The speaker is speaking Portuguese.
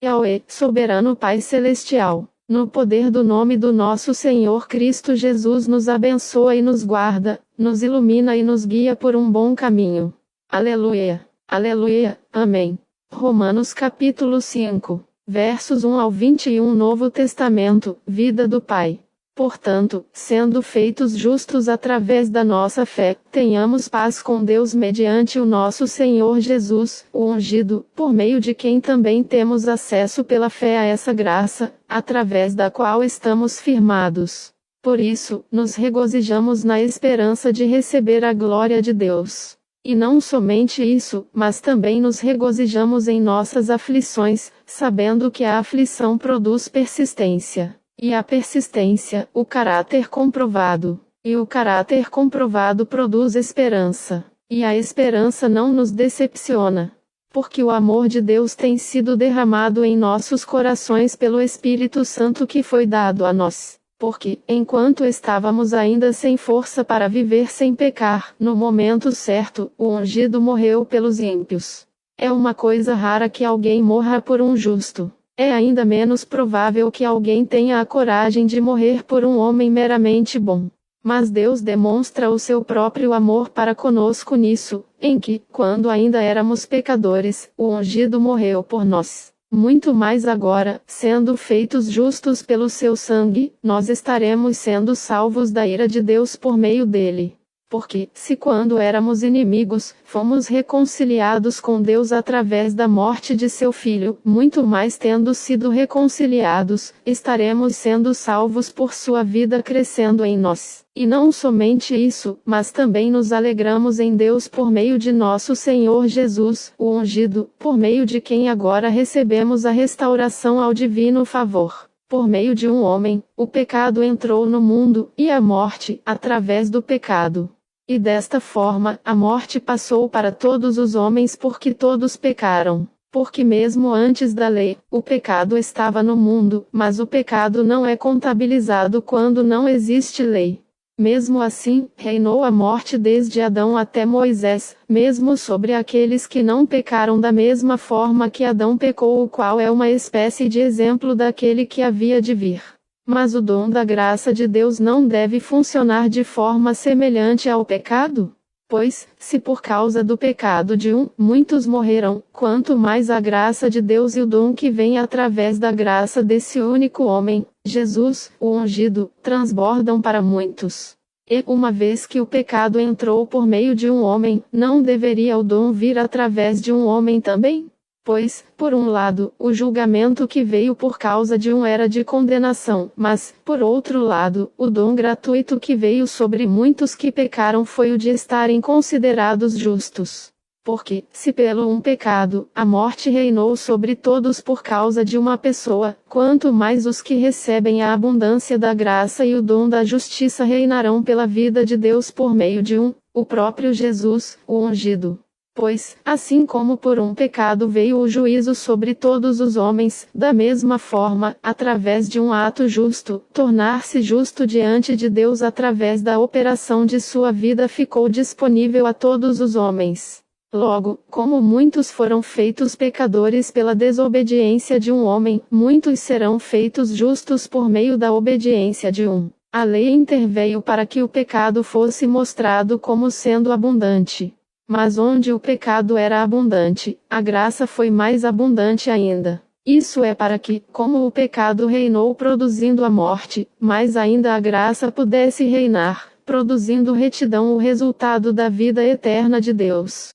Yahweh, soberano Pai Celestial, no poder do nome do nosso Senhor Cristo Jesus, nos abençoa e nos guarda, nos ilumina e nos guia por um bom caminho. Aleluia, aleluia, amém. Romanos capítulo 5, versos 1 ao 21. Novo Testamento, vida do Pai. Portanto, sendo feitos justos através da nossa fé, tenhamos paz com Deus mediante o nosso Senhor Jesus, o ungido, por meio de quem também temos acesso pela fé a essa graça, através da qual estamos firmados. Por isso, nos regozijamos na esperança de receber a glória de Deus. E não somente isso, mas também nos regozijamos em nossas aflições, sabendo que a aflição produz persistência. E a persistência, o caráter comprovado. E o caráter comprovado produz esperança. E a esperança não nos decepciona. Porque o amor de Deus tem sido derramado em nossos corações pelo Espírito Santo que foi dado a nós. Porque, enquanto estávamos ainda sem força para viver sem pecar, no momento certo, o ungido morreu pelos ímpios. É uma coisa rara que alguém morra por um justo. É ainda menos provável que alguém tenha a coragem de morrer por um homem meramente bom. Mas Deus demonstra o seu próprio amor para conosco nisso, em que, quando ainda éramos pecadores, o ungido morreu por nós. Muito mais agora, sendo feitos justos pelo seu sangue, nós estaremos sendo salvos da ira de Deus por meio dele. Porque, se quando éramos inimigos, fomos reconciliados com Deus através da morte de seu Filho, muito mais tendo sido reconciliados, estaremos sendo salvos por sua vida crescendo em nós. E não somente isso, mas também nos alegramos em Deus por meio de nosso Senhor Jesus, o ungido, por meio de quem agora recebemos a restauração ao divino favor. Por meio de um homem, o pecado entrou no mundo, e a morte, através do pecado. E desta forma, a morte passou para todos os homens porque todos pecaram. Porque mesmo antes da lei, o pecado estava no mundo, mas o pecado não é contabilizado quando não existe lei. Mesmo assim, reinou a morte desde Adão até Moisés, mesmo sobre aqueles que não pecaram da mesma forma que Adão pecou, o qual é uma espécie de exemplo daquele que havia de vir. Mas o dom da graça de Deus não deve funcionar de forma semelhante ao pecado? Pois, se por causa do pecado de um, muitos morreram, quanto mais a graça de Deus e o dom que vem através da graça desse único homem, Jesus, o ungido, transbordam para muitos. E, uma vez que o pecado entrou por meio de um homem, não deveria o dom vir através de um homem também? Pois, por um lado, o julgamento que veio por causa de um era de condenação, mas, por outro lado, o dom gratuito que veio sobre muitos que pecaram foi o de estarem considerados justos. Porque, se pelo um pecado, a morte reinou sobre todos por causa de uma pessoa, quanto mais os que recebem a abundância da graça e o dom da justiça reinarão pela vida de Deus por meio de o próprio Jesus, o ungido. Pois, assim como por um pecado veio o juízo sobre todos os homens, da mesma forma, através de um ato justo, tornar-se justo diante de Deus através da operação de sua vida ficou disponível a todos os homens. Logo, como muitos foram feitos pecadores pela desobediência de um homem, muitos serão feitos justos por meio da obediência de um. A lei interveio para que o pecado fosse mostrado como sendo abundante. Mas onde o pecado era abundante, a graça foi mais abundante ainda. Isso é para que, como o pecado reinou produzindo a morte, mais ainda a graça pudesse reinar, produzindo retidão, o resultado da vida eterna de Deus.